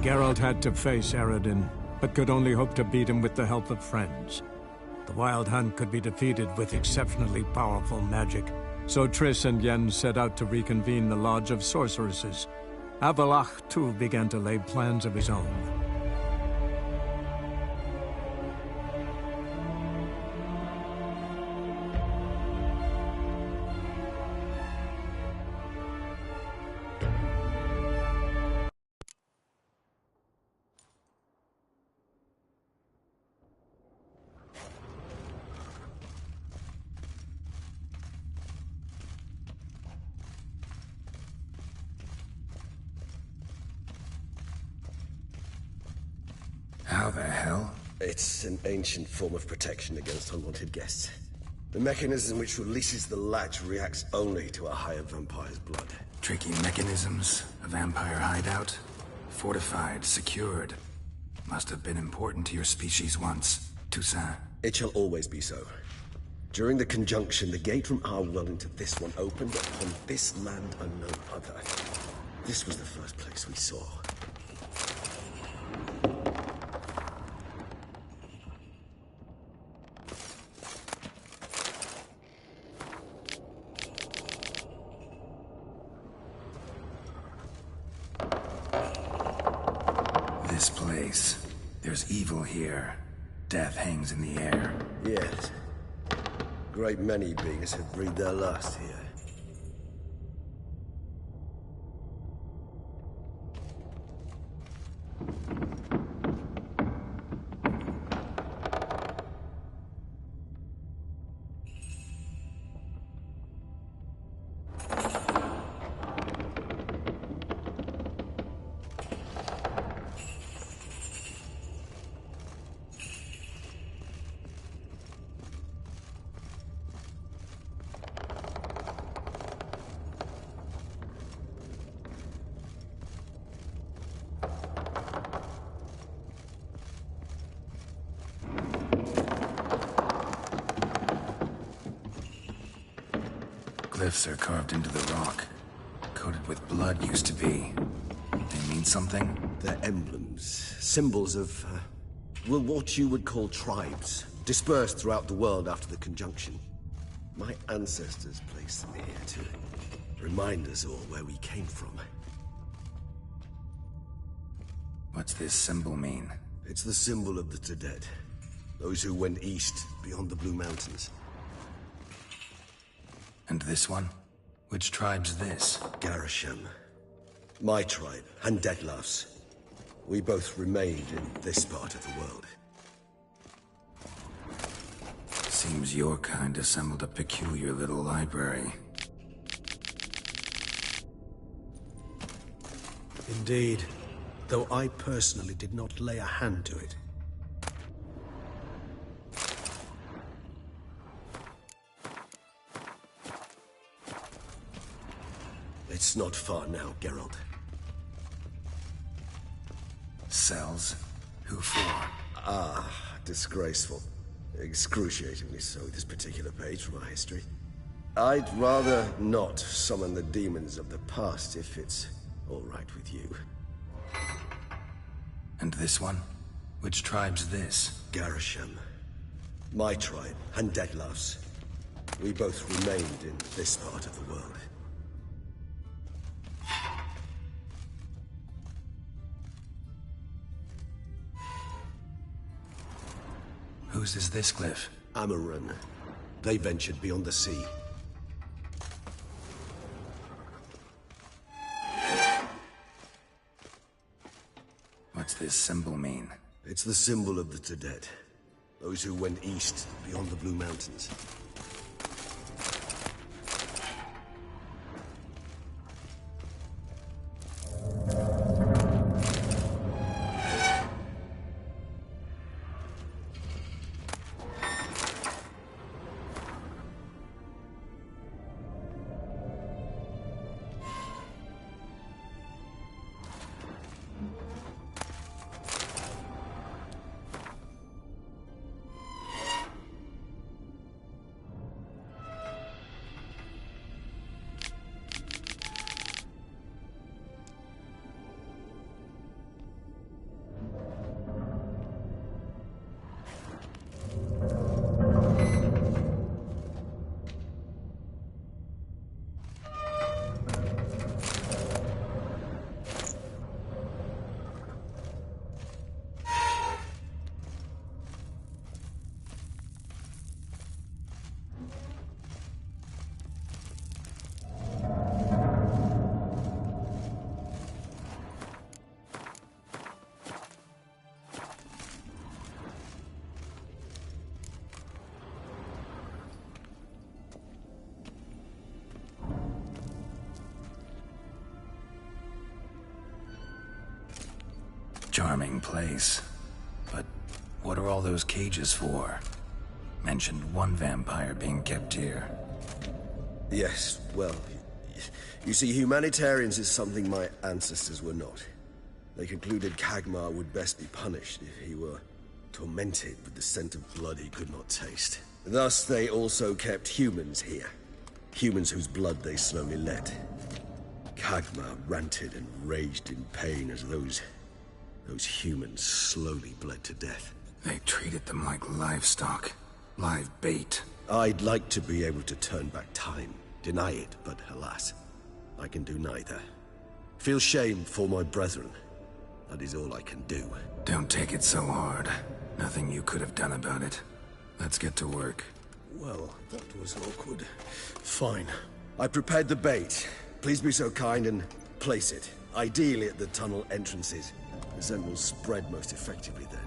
Geralt had to face Eredin, but could only hope to beat him with the help of friends. The Wild Hunt could be defeated with exceptionally powerful magic, so Triss and Yen set out to reconvene the Lodge of Sorceresses. Avallac'h, too, began to lay plans of his own. How the hell? It's an ancient form of protection against unwanted guests. The mechanism which releases the latch reacts only to a higher vampire's blood. Tricky mechanisms, a vampire hideout. Fortified, secured. Must have been important to your species once, Toussaint. It shall always be so. During the conjunction, the gate from our world into this one opened upon this land and no other. This was the first place we saw. This place. There's evil here. Death hangs in the air. Yes. Great many beings have breathed their last here. Glyphs are carved into the rock. Coated with blood used to be. They mean something? They're emblems, symbols of, well, what you would call tribes, dispersed throughout the world after the conjunction. My ancestors placed them here to remind us all where we came from. What's this symbol mean? It's the symbol of the Tedet, those who went east beyond the Blue Mountains. And this one? Which tribe's this? Garisham. My tribe, and Deadlaugh's. We both remained in this part of the world. Seems your kind assembled a peculiar little library. Indeed. Though I personally did not lay a hand to it. It's not far now, Geralt. Cells? Who for? Ah, disgraceful. Excruciatingly so, this particular page from our history. I'd rather not summon the demons of the past if it's all right with you. And this one? Which tribe's this? Garisham. My tribe, and Deadlaugh's. We both remained in this part of the world. Whose is this glyph? Amaran. They ventured beyond the sea. What's this symbol mean? It's the symbol of the Tedet. Those who went east beyond the Blue Mountains. Charming place. But what are all those cages for? Mentioned one vampire being kept here. Yes, well, you see, humanitarians is something my ancestors were not. They concluded Kagmar would best be punished if he were tormented with the scent of blood he could not taste. Thus, they also kept humans here. Humans whose blood they slowly let. Kagmar ranted and raged in pain as those humans slowly bled to death. They treated them like livestock. Live bait. I'd like to be able to turn back time, deny it, but alas, I can do neither. Feel shame for my brethren. That is all I can do. Don't take it so hard. Nothing you could have done about it. Let's get to work. Well, that was awkward. Fine. I prepared the bait. Please be so kind and place it. Ideally at the tunnel entrances. The scent will spread most effectively then.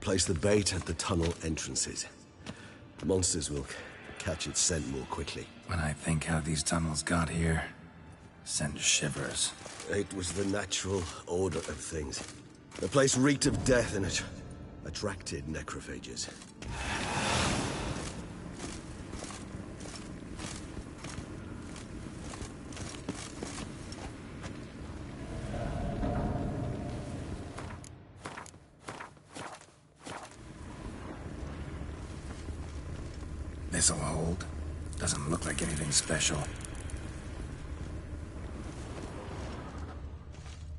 Place the bait at the tunnel entrances. Monsters will catch its scent more quickly. When I think how these tunnels got here, send shivers. It was the natural order of things. The place reeked of death and it attracted necrophages. This'll hold. Doesn't look like anything special.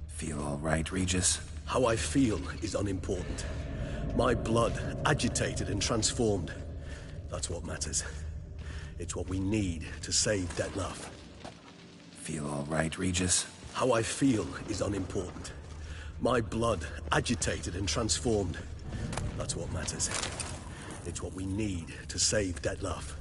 Feel all right, Regis? How I feel is unimportant. My blood agitated and transformed. That's what matters. It's what we need to save Dettlaff. Feel all right, Regis? How I feel is unimportant. My blood agitated and transformed. That's what matters. It's what we need to save Dettlaff.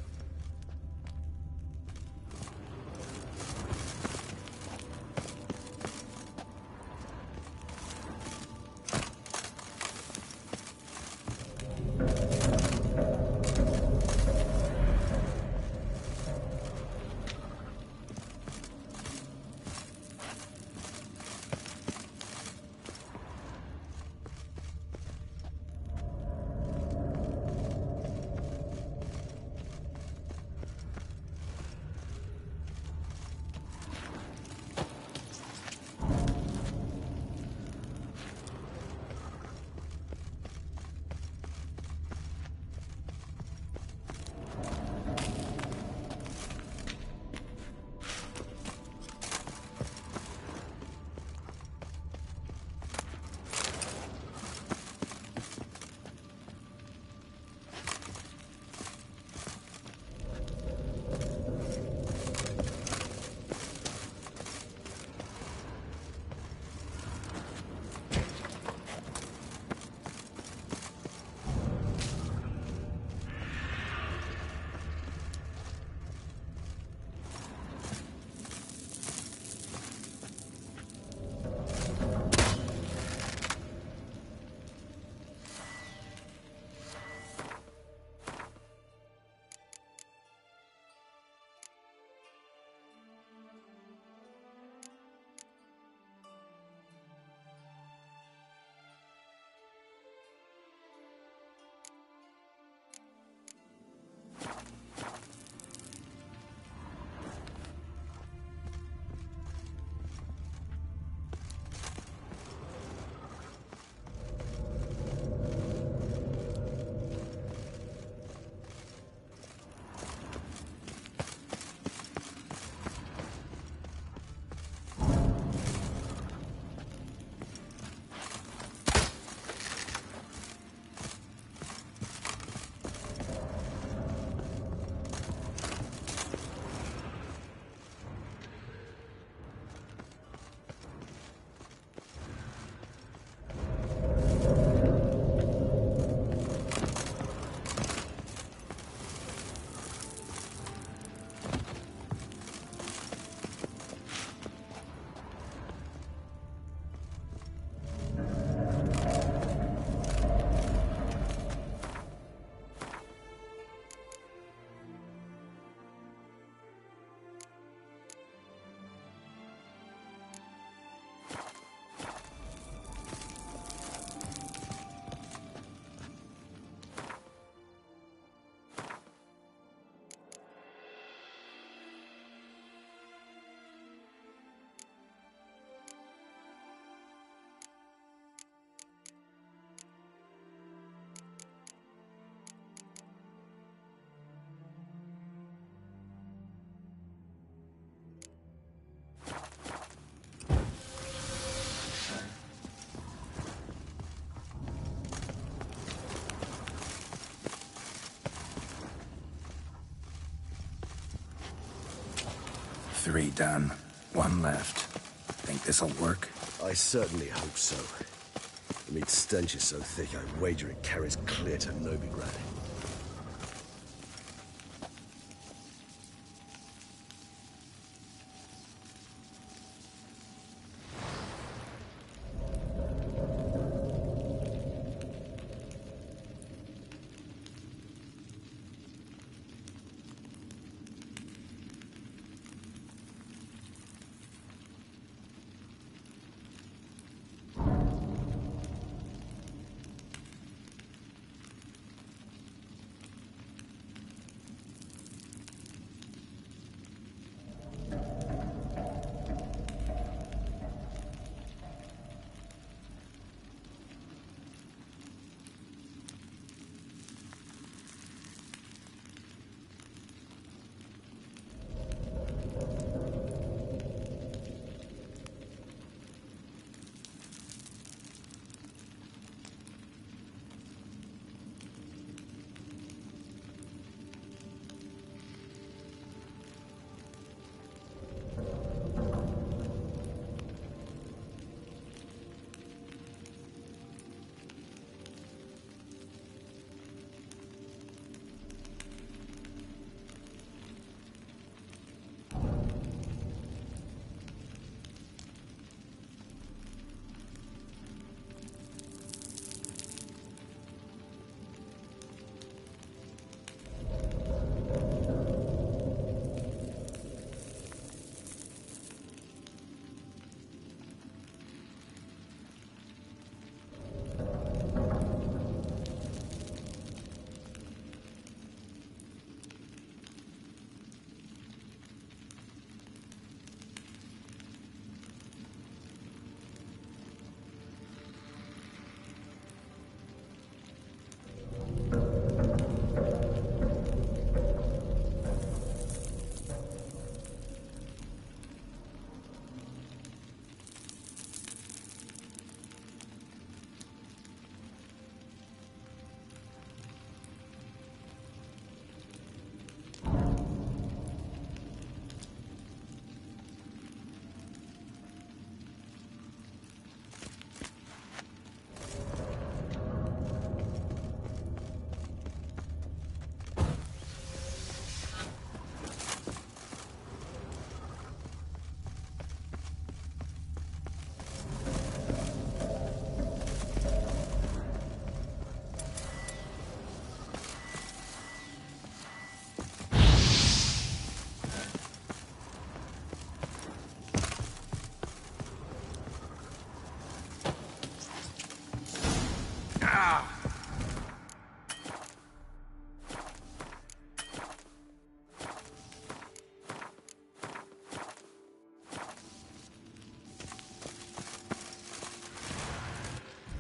3 done. 1 left. Think this'll work? I certainly hope so. The meat stench is so thick, I wager it carries clear to Novigrad.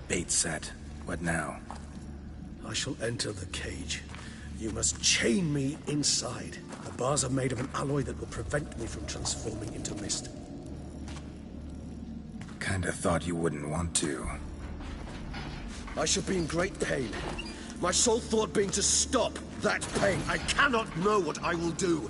Bait set. What now? I shall enter the cage. You must chain me inside. The bars are made of an alloy that will prevent me from transforming into mist. Kinda thought you wouldn't want to. I shall be in great pain. My sole thought being to stop that pain. I cannot know what I will do.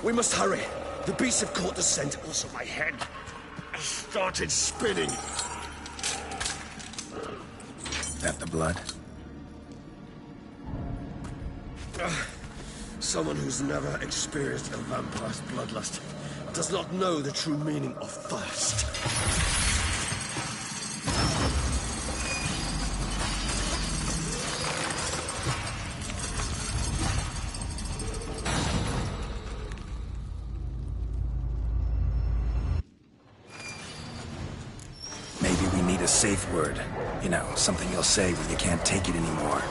We must hurry. The beasts have caught the scent. Also, my head has started spinning. That the blood? Someone who's never experienced a vampire's bloodlust does not know the true meaning of thirst. Maybe we need a safe word. You know, something you'll say when you can't take it anymore.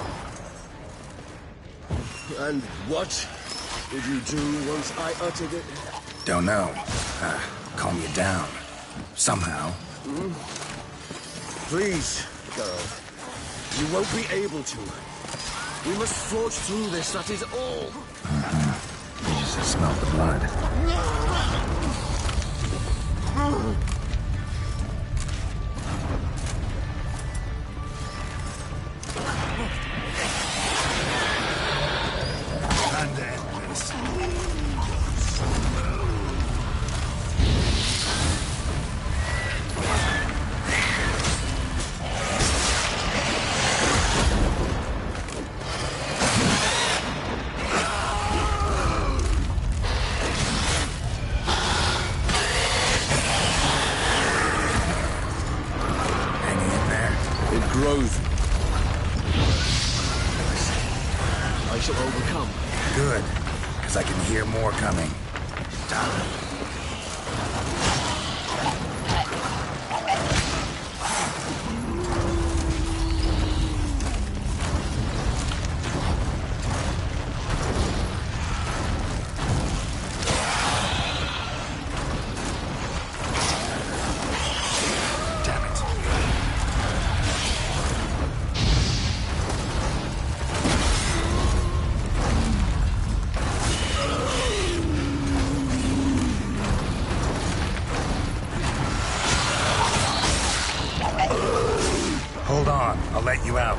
And what would you do once I uttered it? Don't know. Calm you down. Somehow. Please, girl. You won't be able to. We must forge through this, that is all. You just smell the blood. grove. I shall overcome. Good, because I can hear more coming. Hold on, I'll let you out.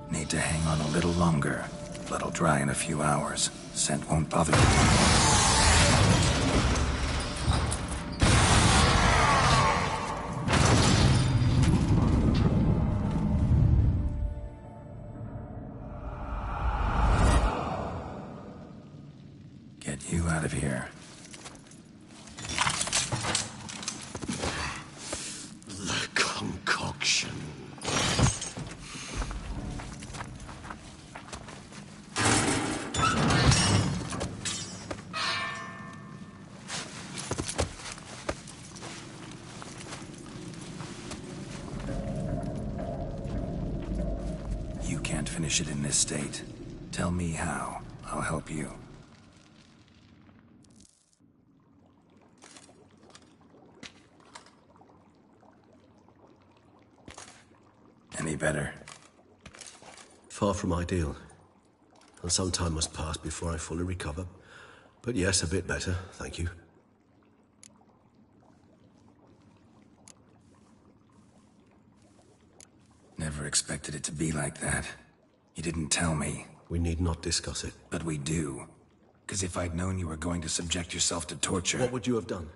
Need to hang on a little longer. Blood'll dry in a few hours. Scent won't bother you. Get you out of here. The concoction. You can't finish it in this state. Tell me how. I'll help you. Any better? Far from ideal. And some time must pass before I fully recover. But yes, a bit better, thank you. Never expected it to be like that. You didn't tell me. We need not discuss it. But we do. Because if I'd known you were going to subject yourself to torture... What would you have done?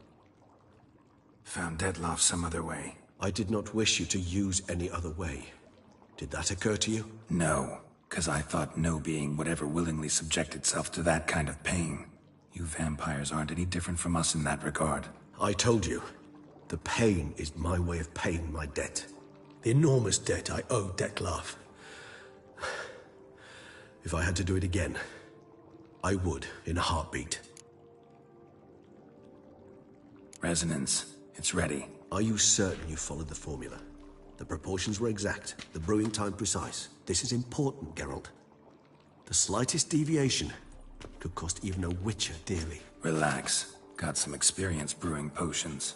Found Detloff some other way. I did not wish you to use any other way. Did that occur to you? No, because I thought no being would ever willingly subject itself to that kind of pain. You vampires aren't any different from us in that regard. I told you. The pain is my way of paying my debt. The enormous debt I owe Detlaff. If I had to do it again, I would, in a heartbeat. Resonance. It's ready. Are you certain you followed the formula? The proportions were exact, the brewing time precise. This is important, Geralt. The slightest deviation could cost even a Witcher dearly. Relax. Got some experience brewing potions.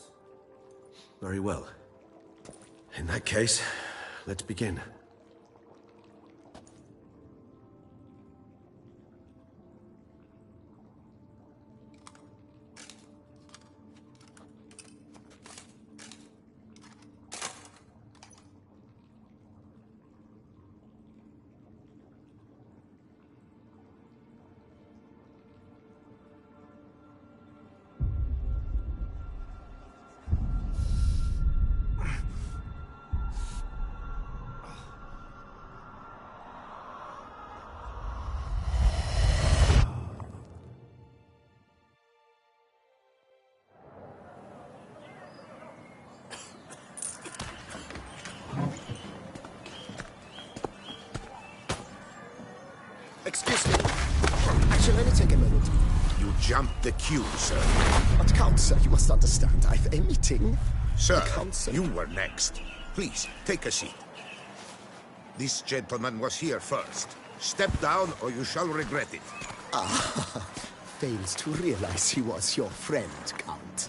Very well. In that case, let's begin. Excuse me. I shall only take a moment. You jumped the queue, sir. But Count, sir, you must understand. I've a meeting. Sir, Count, sir. you were next. Please, take a seat. This gentleman was here first. Step down or you shall regret it. Fails to realize he was your friend, Count.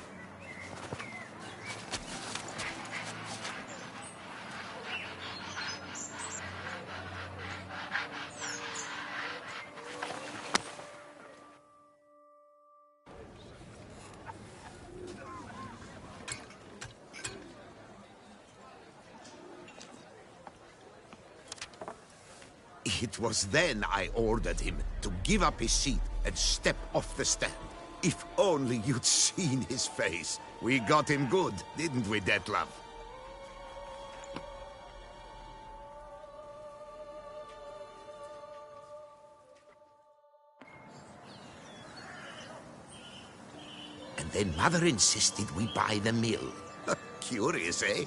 It was then I ordered him to give up his seat and step off the stand. If only you'd seen his face. We got him good, didn't we, Dettlaff? And then Mother insisted we buy the mill. Curious, eh?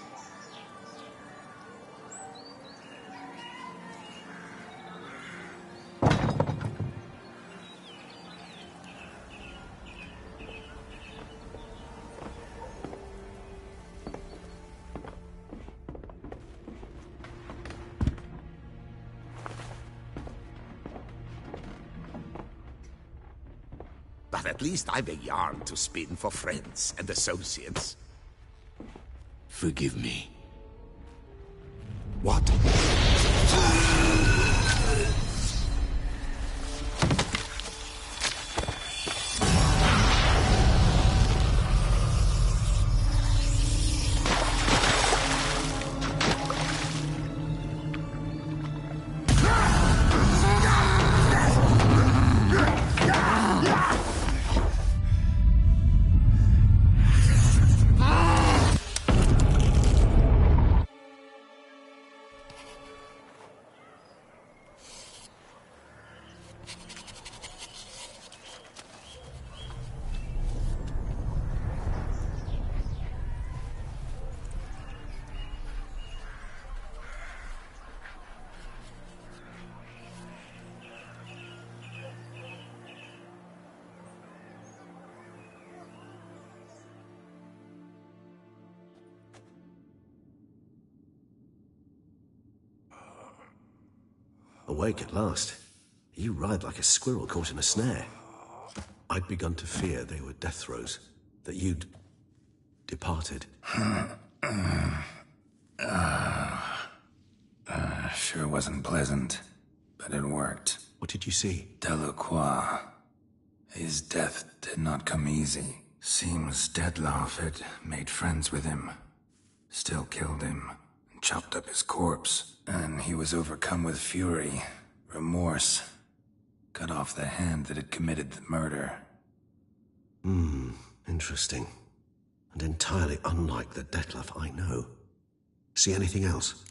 But at least I've a yarn to spin for friends and associates. Forgive me. What? Awake at last. You ride like a squirrel caught in a snare. I'd begun to fear they were death throes, that you'd departed. Sure wasn't pleasant, but it worked. What did you see? Delacroix. His death did not come easy. Seems Dettlaff had made friends with him. Still killed him, and chopped up his corpse. And he was overcome with fury, remorse. Cut off the hand that had committed the murder. Interesting. And entirely unlike the Dettlaff I know. See anything else?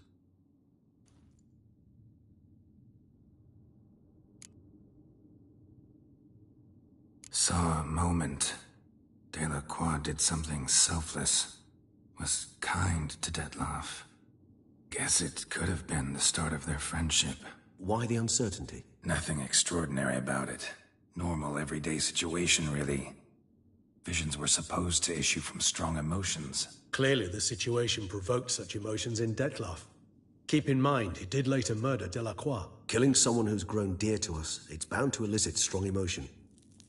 Saw a moment. Delacroix did something selfless. Was kind to Dettlaff. Guess it could have been the start of their friendship. Why the uncertainty? Nothing extraordinary about it. Normal, everyday situation, really. Visions were supposed to issue from strong emotions. Clearly, the situation provoked such emotions in Dettlaff. Keep in mind, he did later murder Delacroix. Killing someone who's grown dear to us, it's bound to elicit strong emotion.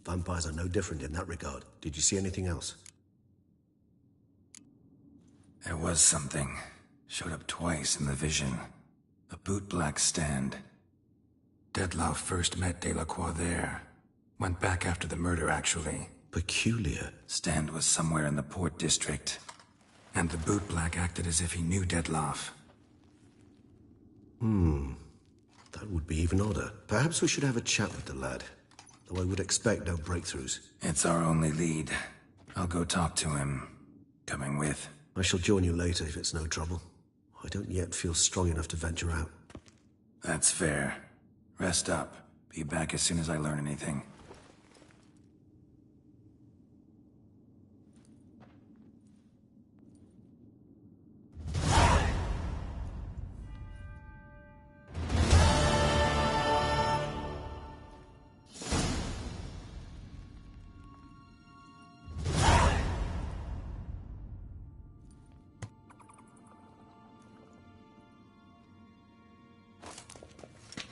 Vampires are no different in that regard. Did you see anything else? There was something. Showed up twice in the vision. A bootblack stand. Dettlaff first met Delacroix there. Went back after the murder, actually. Peculiar. Stand was somewhere in the port district. And the bootblack acted as if he knew Dettlaff. That would be even odder. Perhaps we should have a chat with the lad. Though I would expect no breakthroughs. It's our only lead. I'll go talk to him. Coming with. I shall join you later if it's no trouble. I don't yet feel strong enough to venture out. That's fair. Rest up. Be back as soon as I learn anything.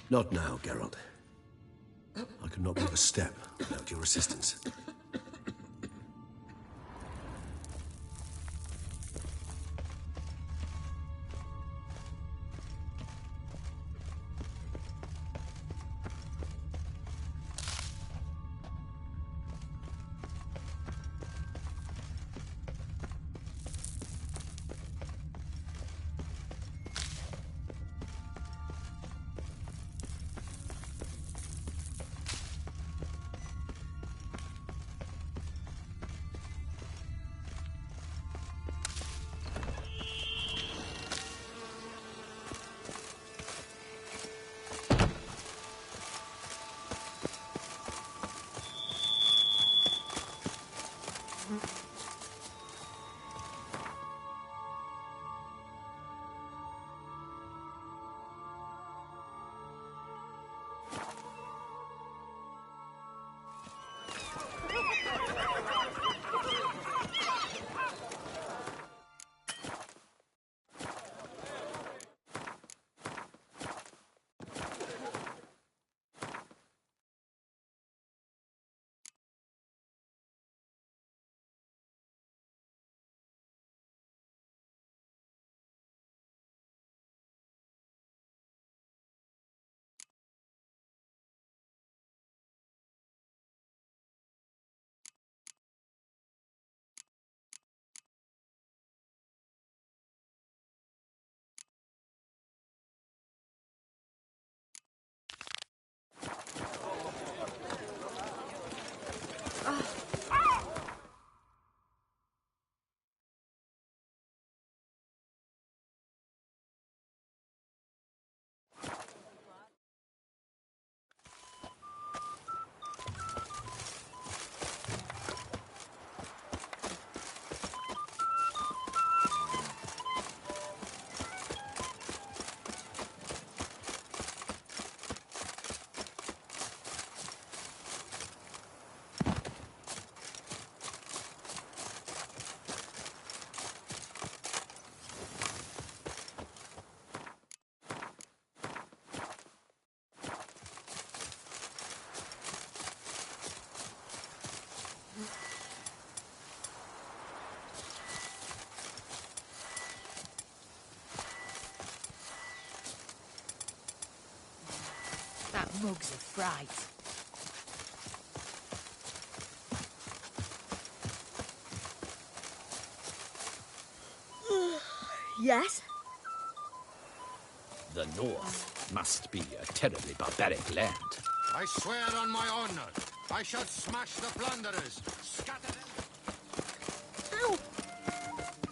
Not now, Geralt. I could not move a step without your assistance. mugs of fries. Yes? The North must be a terribly barbaric land. I swear on my honor, I shall smash the plunderers, scatter them. Ow!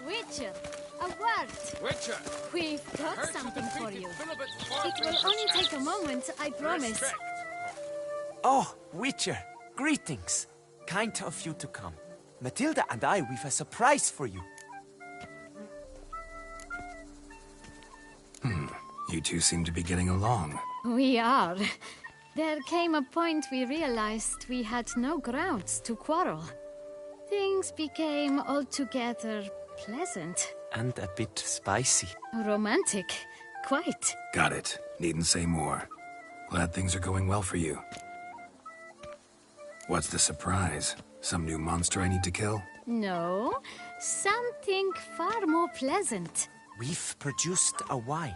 Witcher, a word. Witcher! We've got something for you. It will only take a moment, I promise. Oh, Witcher, greetings. Kind of you to come. Matilda and we've a surprise for you. You two seem to be getting along. We are. There came a point we realized we had no grounds to quarrel. Things became altogether pleasant. And a bit spicy. Romantic. Quite. Got it. Needn't say more. Glad things are going well for you. What's the surprise? Some new monster I need to kill? No, something far more pleasant. We've produced a wine.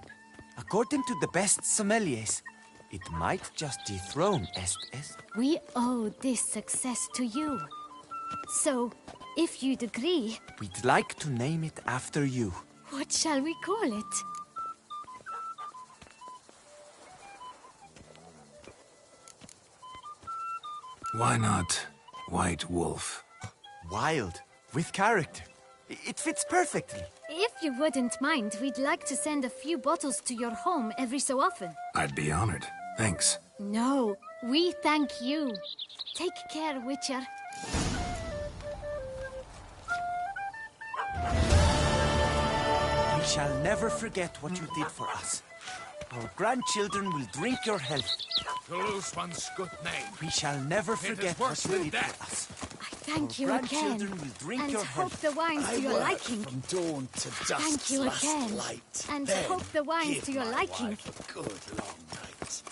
According to the best sommeliers, it might just dethrone Estes. We owe this success to you. So, if you'd agree... We'd like to name it after you. What shall we call it? Why not White Wolf? Wild, with character. It fits perfectly. If you wouldn't mind, we'd like to send a few bottles to your home every so often. I'd be honored. Thanks. No, we thank you. Take care, Witcher. We shall never forget what you did for us. Our grandchildren will drink your health. To lose one's good name. We shall never forget what you did for us. I thank you again, will drink and your hope health. the wine's to your liking. From dawn to dusk. Thank you again, light. and Then hope the wine's give to your my liking. wife a good long night.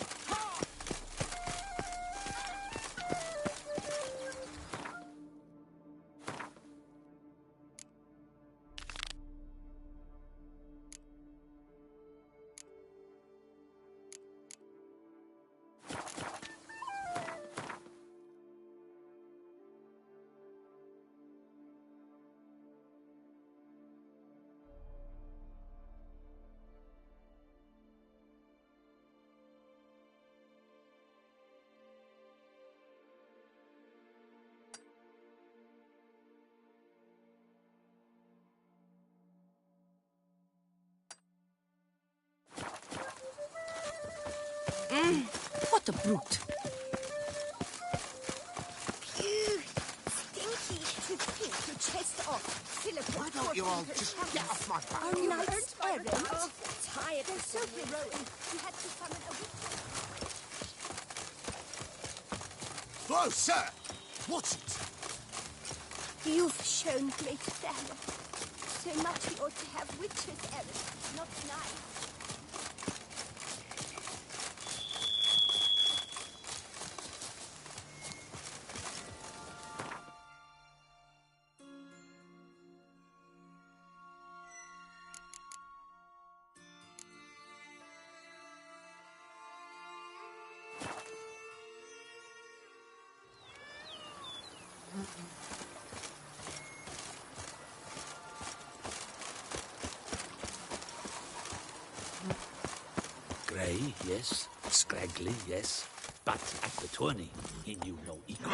What a brute. Phew! Stinky! To pink your chest off. Philip, Why don't you all just get off my back? Our night's errand. Tired. They're so heroic. We had to summon a witch. Whoa, sir! What's it? You've shown great valor. So much we ought to have witches' errand, not knives. Grey, yes. Scraggly, yes. But at the tourney, he knew no equal.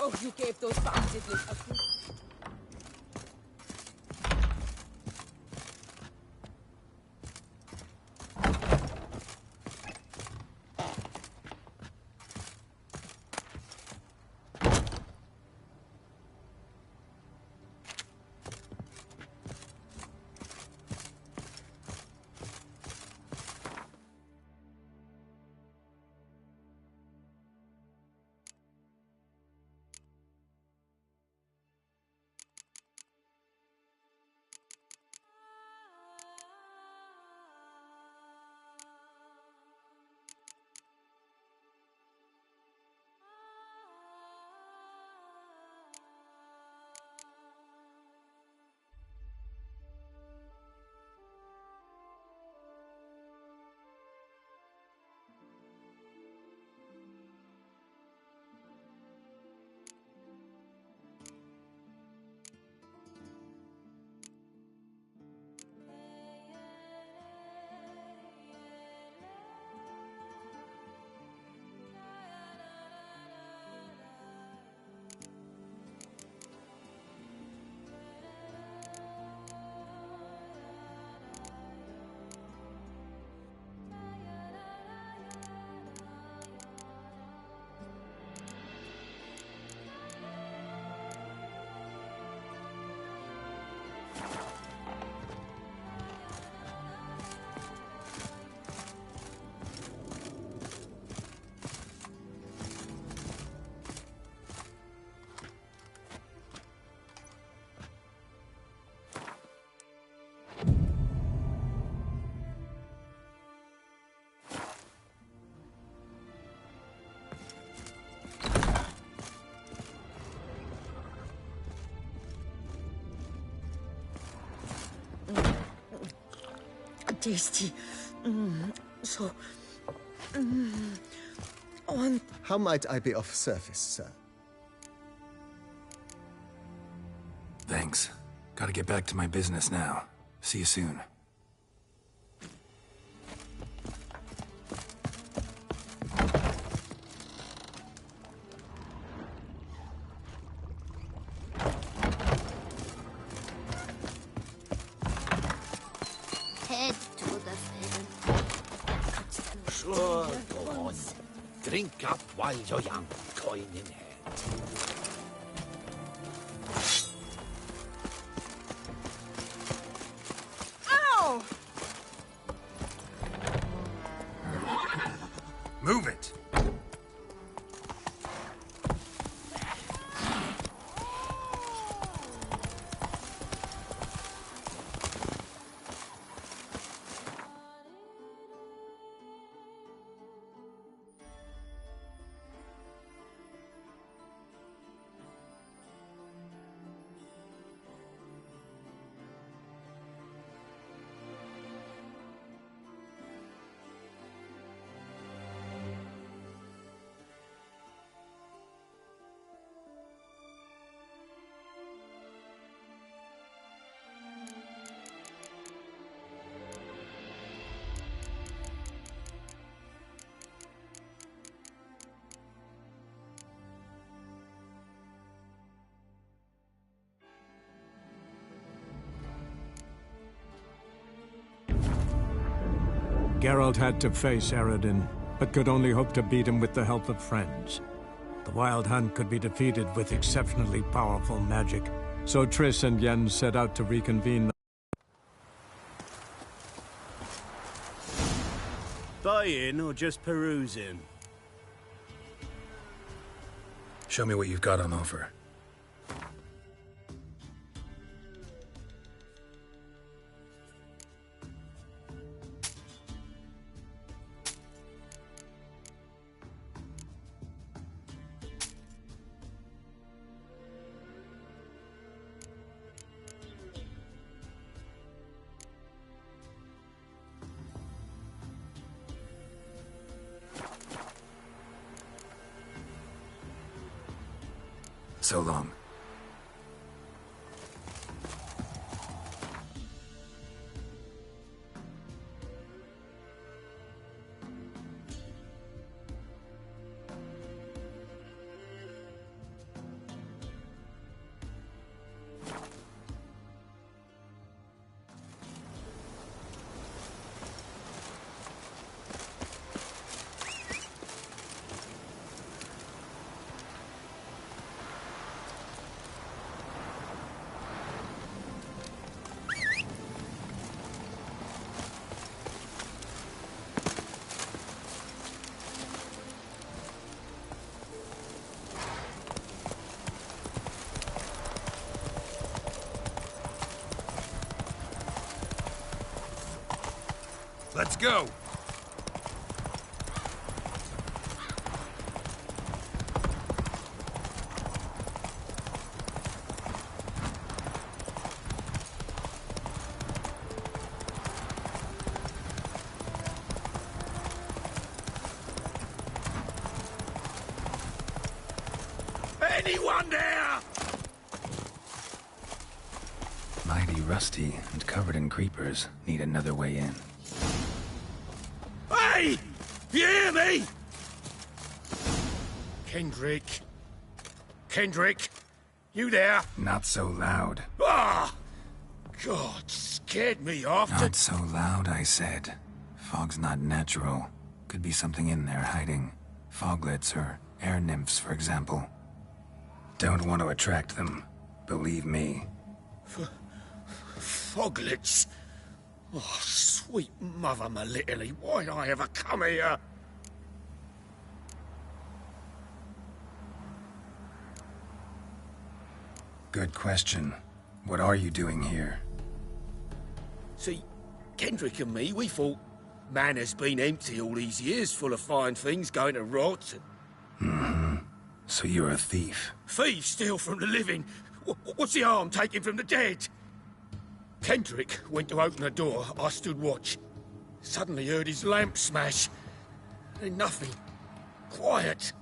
Oh, you gave those bastards a good... Tasty. So... How might I be of service, sir? Thanks. Gotta get back to my business now. See you soon. Head to the film. Sure, go on. Drink up while you're young, coin in hand. Ow! Move it! Geralt had to face Eredin, but could only hope to beat him with the help of friends. The Wild Hunt could be defeated with exceptionally powerful magic, so Triss and Yen set out to reconvene. Buying or just perusing? Show me what you've got on offer. So long. Let's go! Anyone there? Mighty rusty and covered in creepers. Need another way in. Hey! You hear me? Kendrick. Kendrick? You there? Not so loud. Ah! God, scared me off. Not so loud, I said. Fog's not natural. Could be something in there hiding. Foglets or air nymphs, for example. Don't want to attract them. Believe me. Foglets? Oh, sweet mother Melitele, why'd I ever come here? Good question. What are you doing here? See, Kendrick and me, we thought Manor's been empty all these years, full of fine things going to rot. Mm-hmm. So you're a thief? Thieves steal from the living. What's the harm taking from the dead? Kendrick went to open the door. I stood watch. Suddenly heard his lamp smash. Then nothing. Quiet.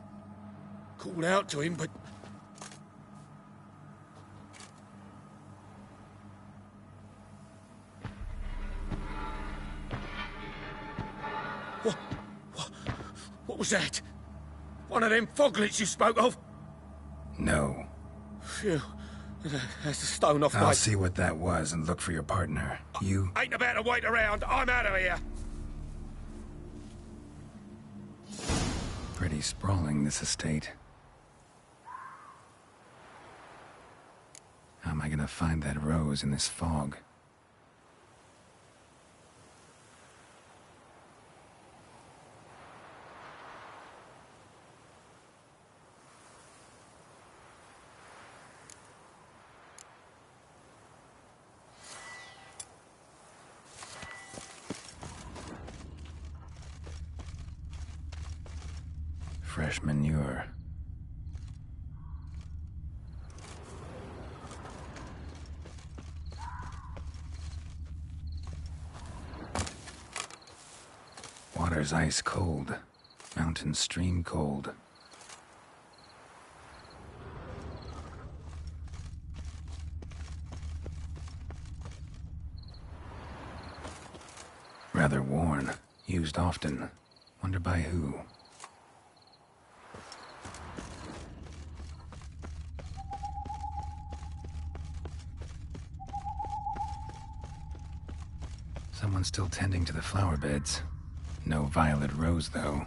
Called out to him, but... What was that? One of them foglets you spoke of? No. Phew. That's a stone off my... I'll see what that was and look for your partner. You... Ain't about to wait around. I'm out of here. Pretty sprawling, this estate. How am I gonna find that rose in this fog? Fresh manure. Water's ice cold. Mountain stream cold. Rather worn. Used often. Wonder by who? Someone's still tending to the flower beds. No violet rose, though.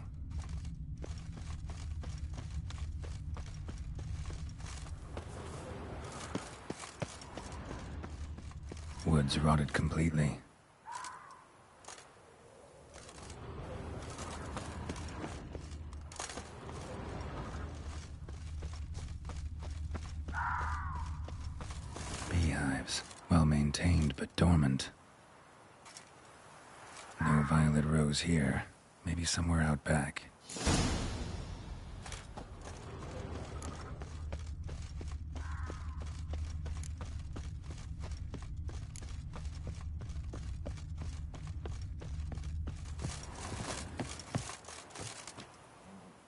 Woods rotted completely. Beehives. Well maintained, but dormant. No violet rose here. Maybe somewhere out back.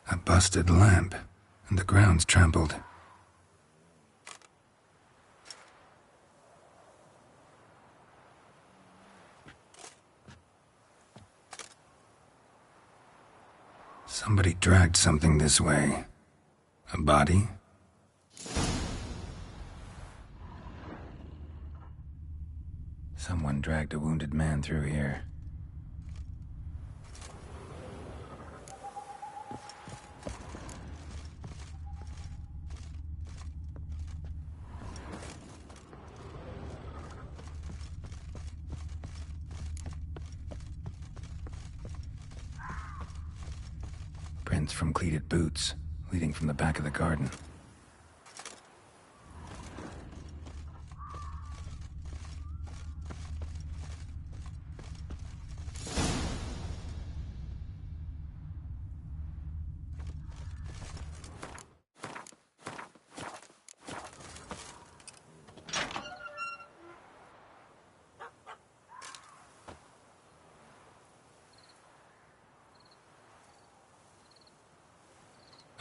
A busted lamp, and the ground's trampled. Somebody dragged something this way. A body? Someone dragged a wounded man through here. Prints from cleated boots, leading from the back of the garden.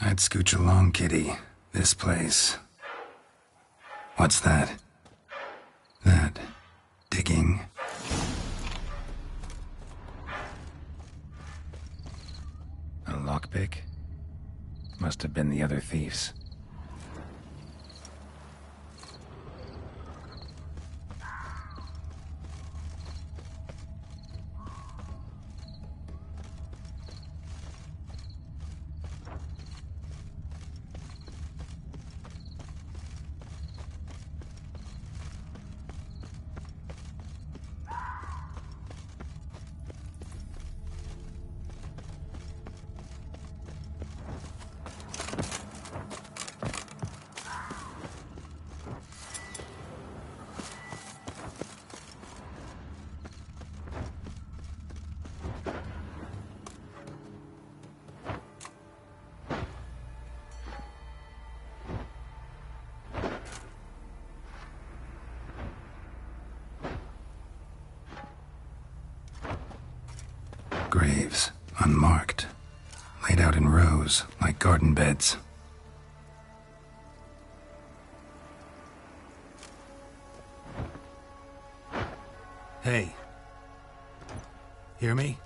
I'd scooch along, kitty. This place. What's that? That... digging? A lockpick? Must have been the other thieves. Graves, unmarked, laid out in rows like garden beds. Hey. Hear me?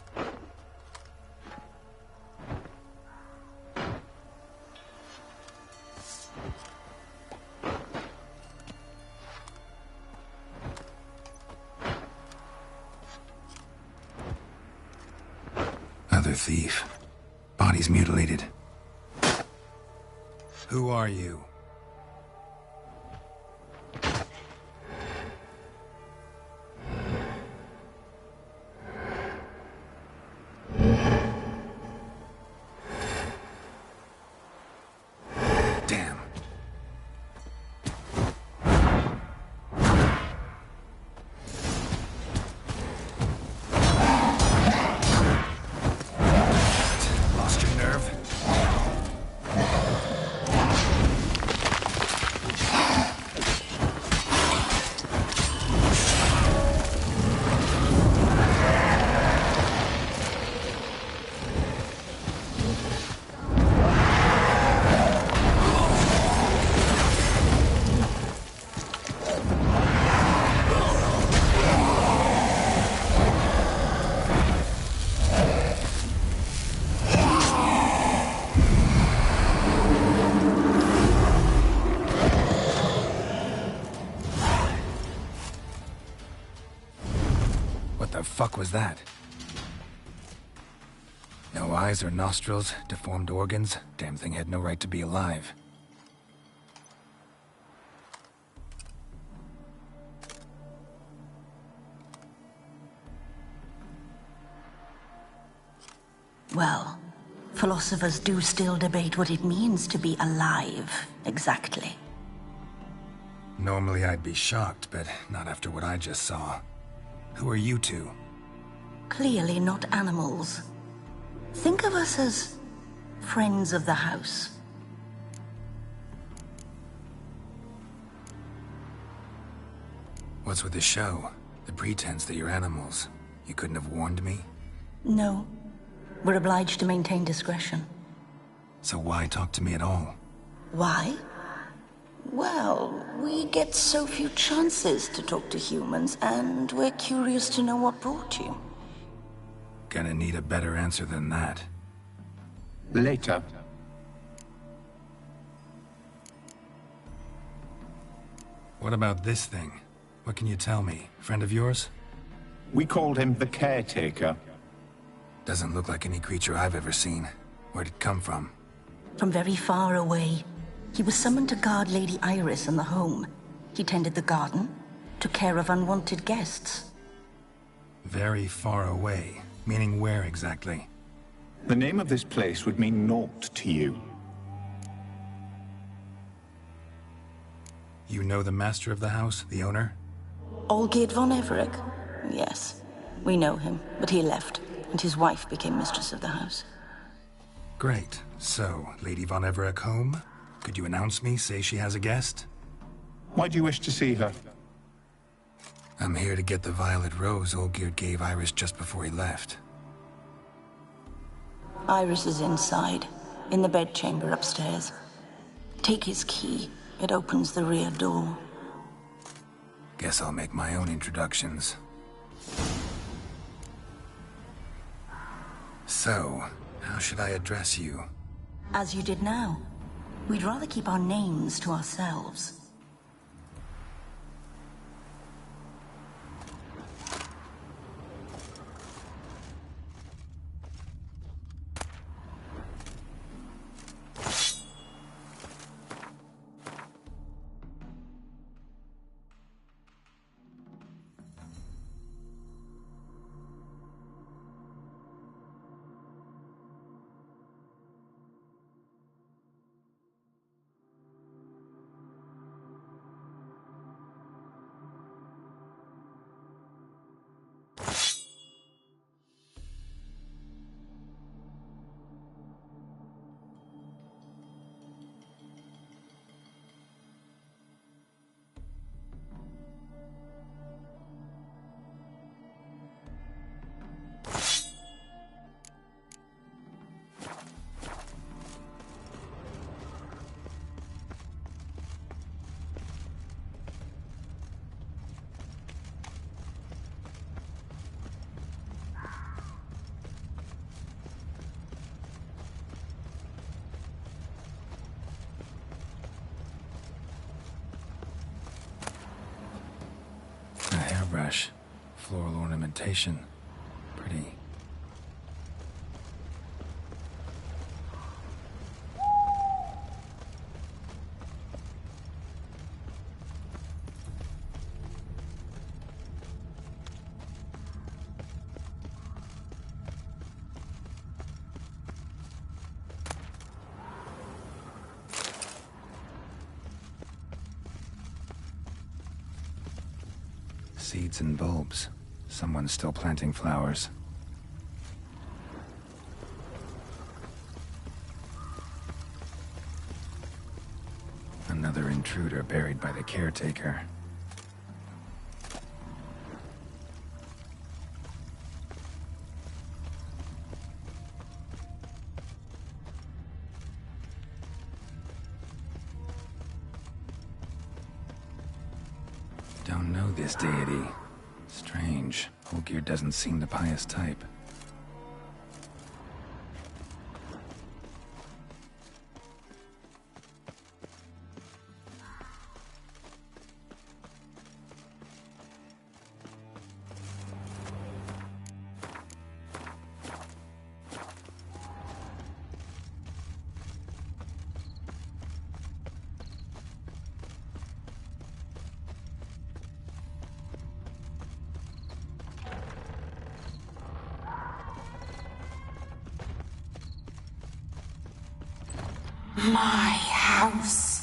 Other thief. Bodies mutilated. Who are you? Damn. Lost your nerve? What the fuck was that? No eyes or nostrils, deformed organs. Damn thing had no right to be alive. Well, philosophers do still debate what it means to be alive, exactly. Normally I'd be shocked, but not after what I just saw. Who are you two? Clearly not animals. Think of us as friends of the house. What's with the show? The pretense that you're animals. You couldn't have warned me? No. We're obliged to maintain discretion. So why talk to me at all? Why? Well, we get so few chances to talk to humans, and we're curious to know what brought you. Gonna need a better answer than that. Later. What about this thing? What can you tell me? Friend of yours? We called him the Caretaker. Doesn't look like any creature I've ever seen. Where'd it come from? From very far away. He was summoned to guard Lady Iris in the home. He tended the garden, took care of unwanted guests. Very far away. Meaning where exactly? The name of this place would mean naught to you. You know the master of the house, the owner? Olgierd von Everec? Yes. We know him, but he left, and his wife became mistress of the house. Great. So, Lady von Everec home? Could you announce me, say she has a guest? Why do you wish to see her? I'm here to get the violet rose Olgierd gave Iris just before he left. Iris is inside. in the bedchamber upstairs. Take his key. It opens the rear door. Guess I'll make my own introductions. So, how should I address you? As you did now. We'd rather keep our names to ourselves. Brush, floral ornamentation. Pretty. Seeds and bulbs. Someone's still planting flowers. Another intruder buried by the caretaker. Don't know this deity. Strange. Olgierd doesn't seem the pious type. My house.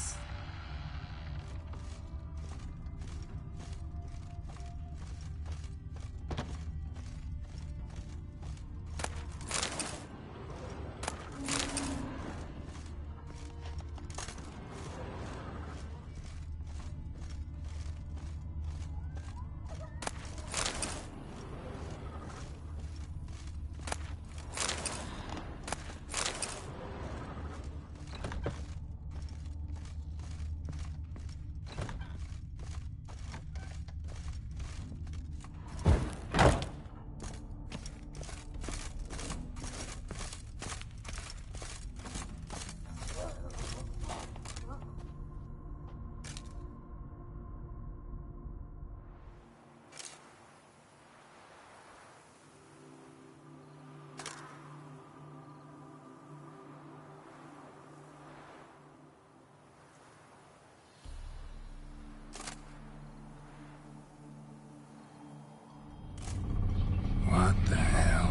What the hell?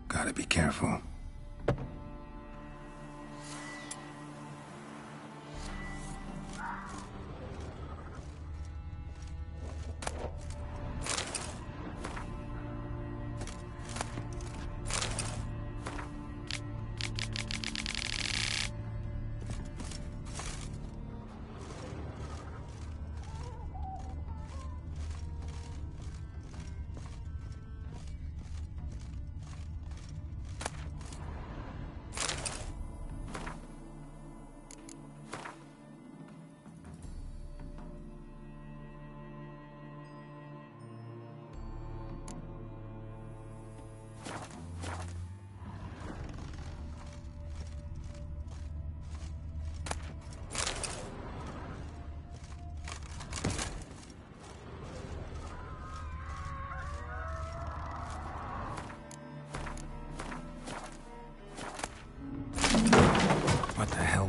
Gotta be careful.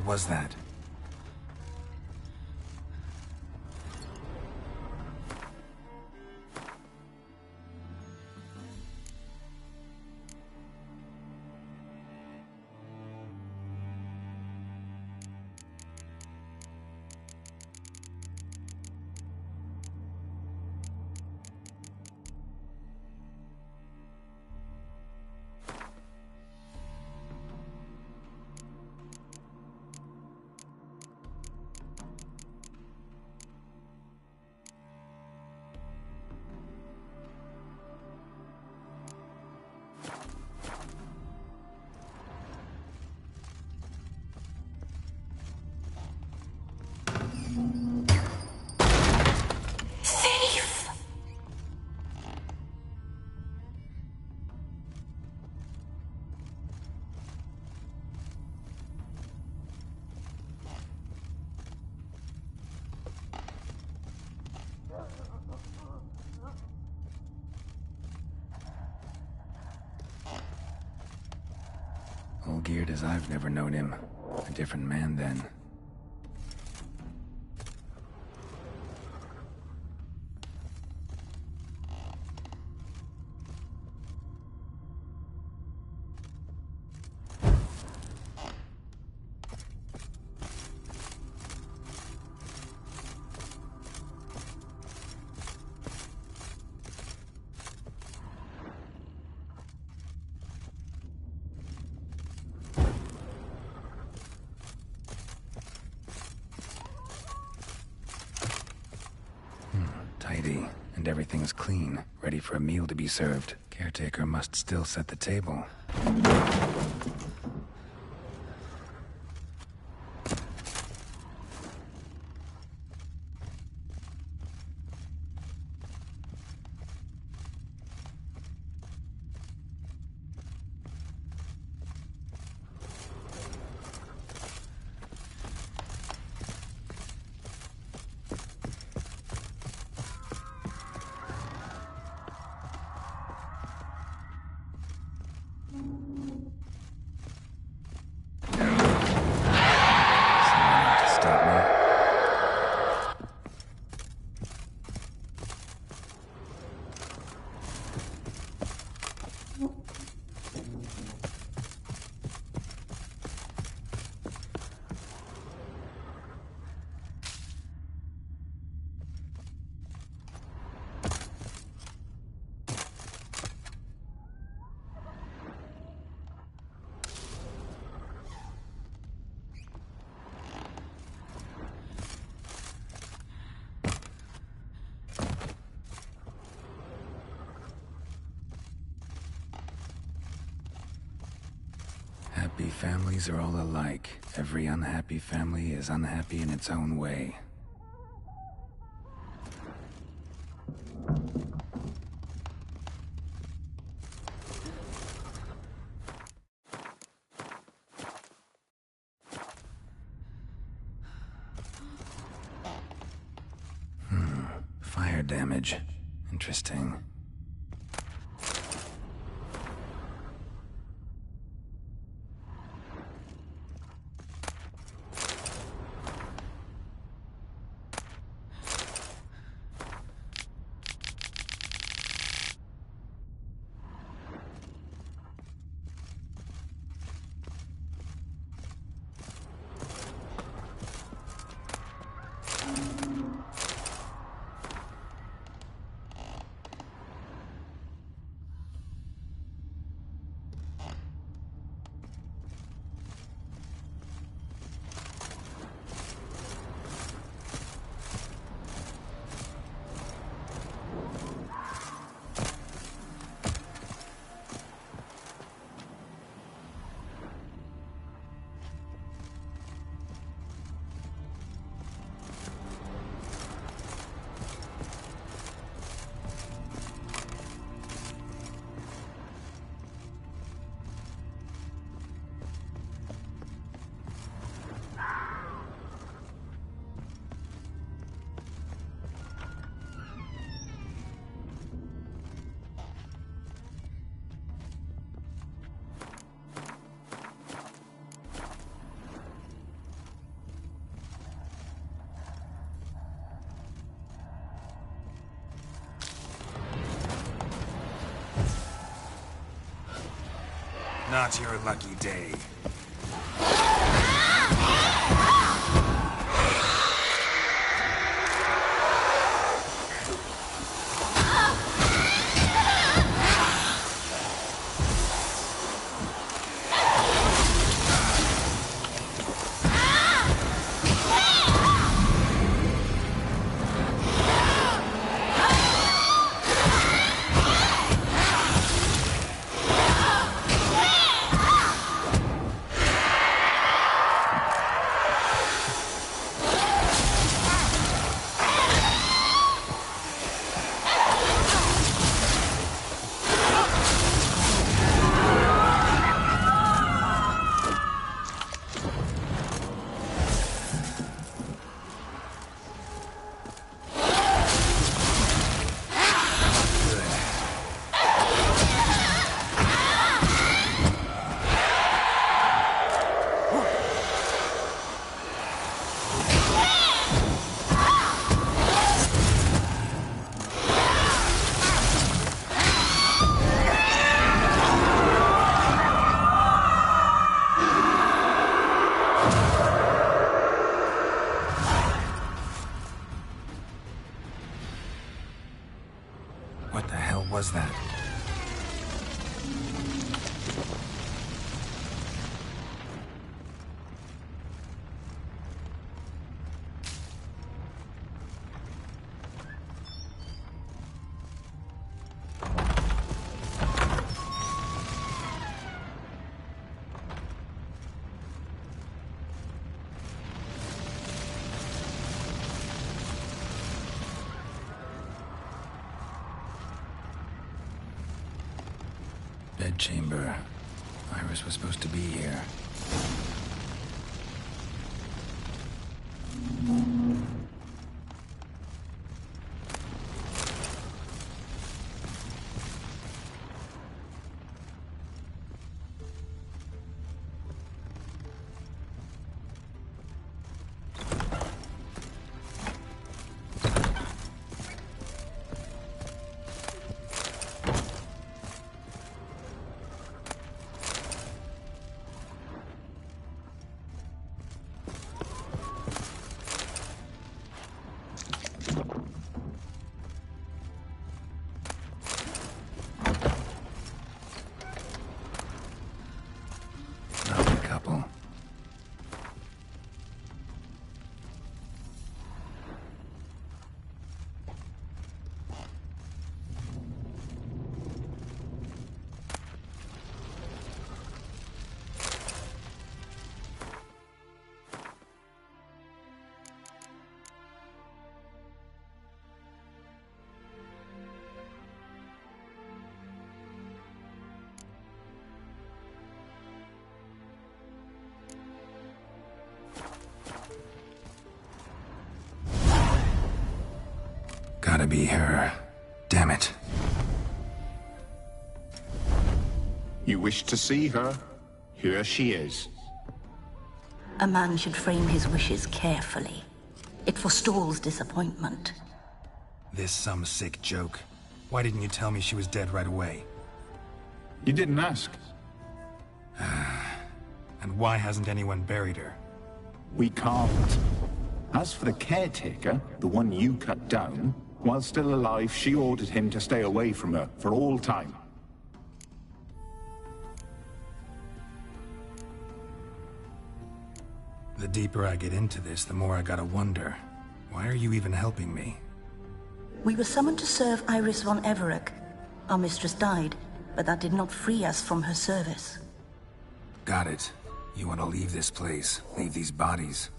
was that? Geared as I've never known him. A different man then. Tidy, and everything's clean, ready for a meal to be served. Caretaker must still set the table. Happy families are all alike. Every unhappy family is unhappy in its own way. Fire damage. Interesting. Not your lucky day. What the hell was that? Bedchamber. Iris was supposed to be here. Gotta be her. Damn it. You wish to see her? Here she is. A man should frame his wishes carefully. It forestalls disappointment. This some sick joke. Why didn't you tell me she was dead right away? You didn't ask. And why hasn't anyone buried her? We can't. As for the caretaker, the one you cut down, while still alive, she ordered him to stay away from her for all time. The deeper I get into this, the more I gotta wonder. Why are you even helping me? We were summoned to serve Iris von Everec. Our mistress died, but that did not free us from her service. Got it. You want to leave this place, leave these bodies.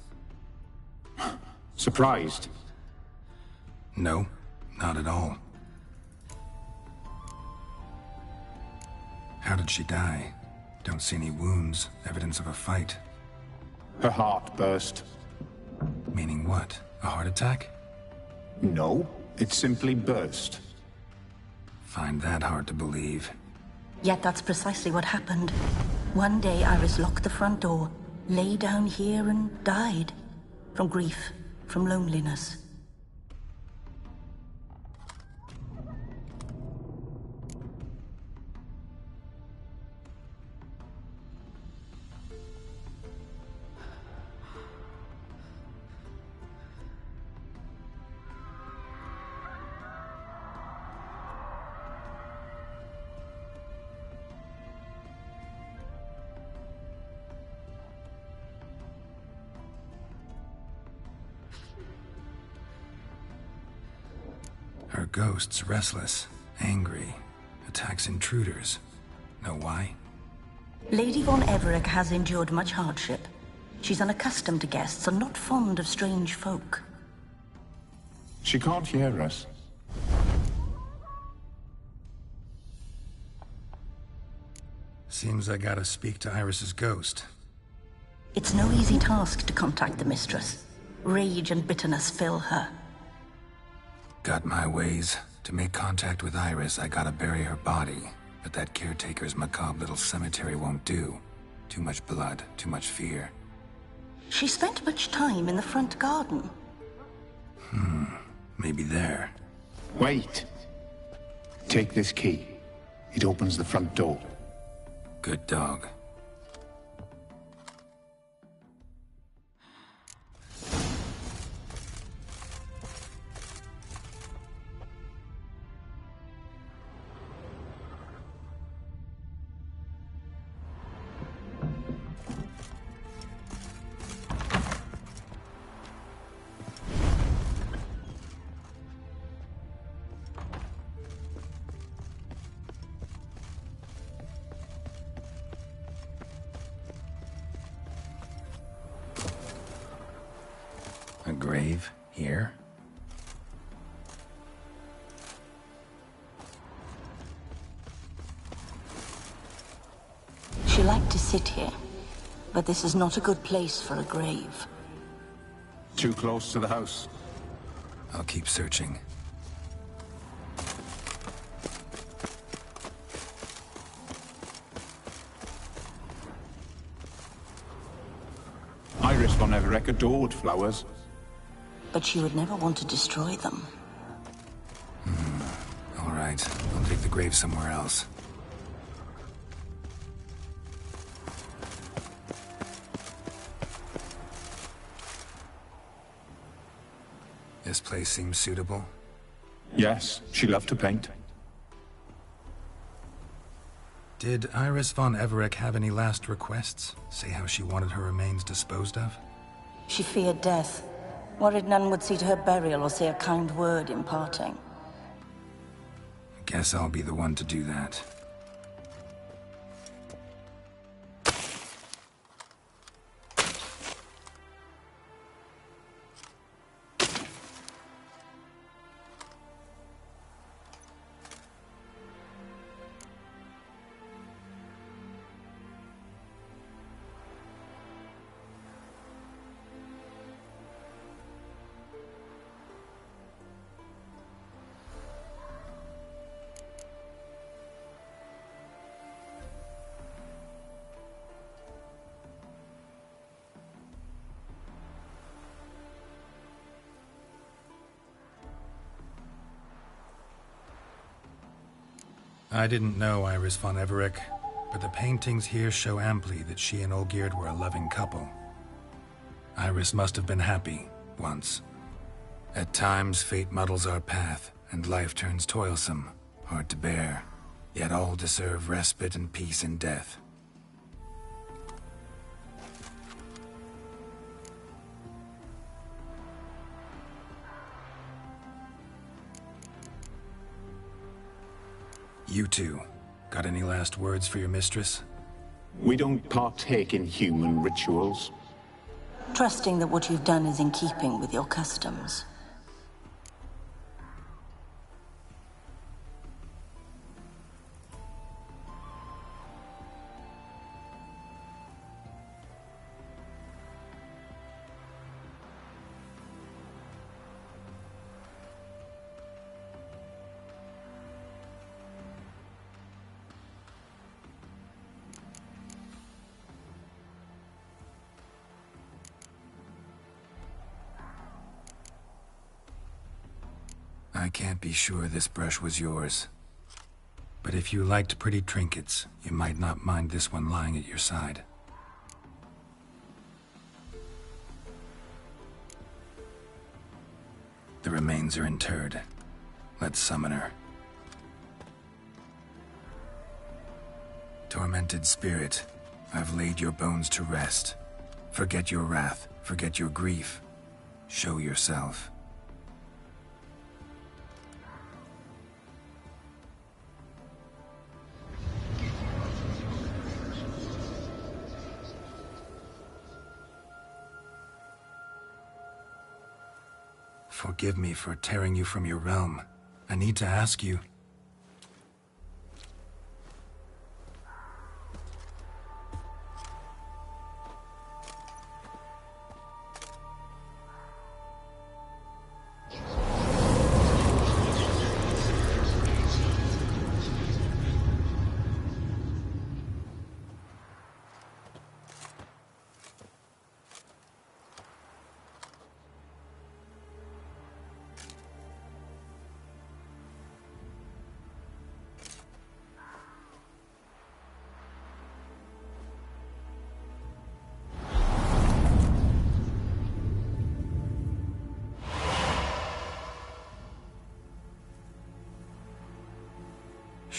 Surprised? No, not at all. How did she die? Don't see any wounds, evidence of a fight. Her heart burst. Meaning what? A heart attack? No, it simply burst. Find that hard to believe. Yet that's precisely what happened. One day Iris locked the front door, lay down here and died. From grief, from loneliness. Her ghost's restless, angry, attacks intruders. Know why? Lady von Everec has endured much hardship. She's unaccustomed to guests and not fond of strange folk. She can't hear us. Seems I gotta speak to Iris's ghost. It's no easy task to contact the mistress. Rage and bitterness fill her. Got my ways. To make contact with Iris, I gotta bury her body. But that caretaker's macabre little cemetery won't do. Too much blood, too much fear. She spent much time in the front garden. Maybe there. Wait. Take this key. It opens the front door. Good dog. A grave here? She liked to sit here, but this is not a good place for a grave. Too close to the house. I'll keep searching. Iris von Everec adored flowers. But she would never want to destroy them. All right, I'll take the grave somewhere else. This place seems suitable. Yes, she loved to paint. Did Iris von Everec have any last requests? Say how she wanted her remains disposed of? She feared death. Worried none would see to her burial or say a kind word in parting. Guess I'll be the one to do that. I didn't know Iris von Everec, but the paintings here show amply that she and Olgierd were a loving couple. Iris must have been happy, once. At times, fate muddles our path, and life turns toilsome, hard to bear. Yet all deserve respite and peace in death. You two, got any last words for your mistress? We don't partake in human rituals. Trusting that what you've done is in keeping with your customs. I can't be sure this brush was yours. But if you liked pretty trinkets, you might not mind this one lying at your side. The remains are interred. Let's summon her. Tormented spirit, I've laid your bones to rest. Forget your wrath, forget your grief. Show yourself. Forgive me for tearing you from your realm. I need to ask you.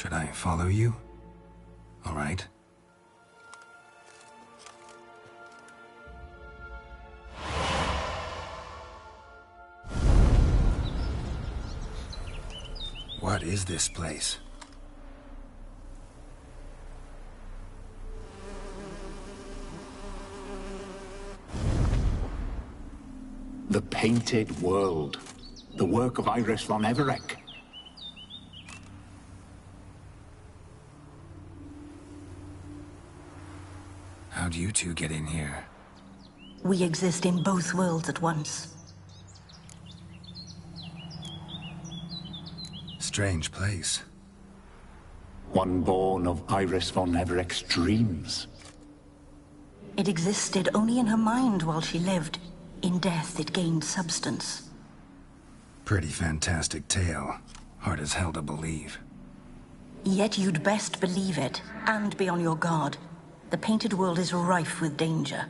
Should I follow you? All right. What is this place? The Painted World. The work of Iris von Everec. How'd you two get in here? We exist in both worlds at once. Strange place. One born of Iris von Everec's dreams. It existed only in her mind while she lived. In death, it gained substance. Pretty fantastic tale. Hard as hell to believe. Yet you'd best believe it, and be on your guard. The Painted World is rife with danger.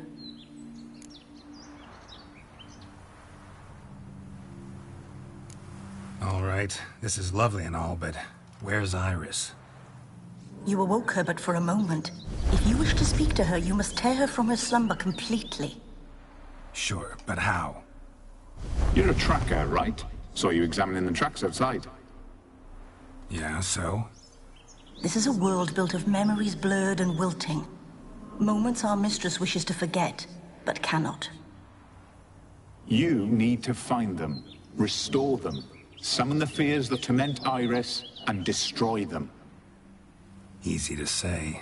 All right, this is lovely and all, but where's Iris? You awoke her but for a moment. If you wish to speak to her, you must tear her from her slumber completely. Sure, but how? You're a tracker, right? Saw you examining the tracks outside. Yeah, so? This is a world built of memories blurred and wilting. Moments our mistress wishes to forget, but cannot. You need to find them, restore them, summon the fears that torment Iris, and destroy them. Easy to say.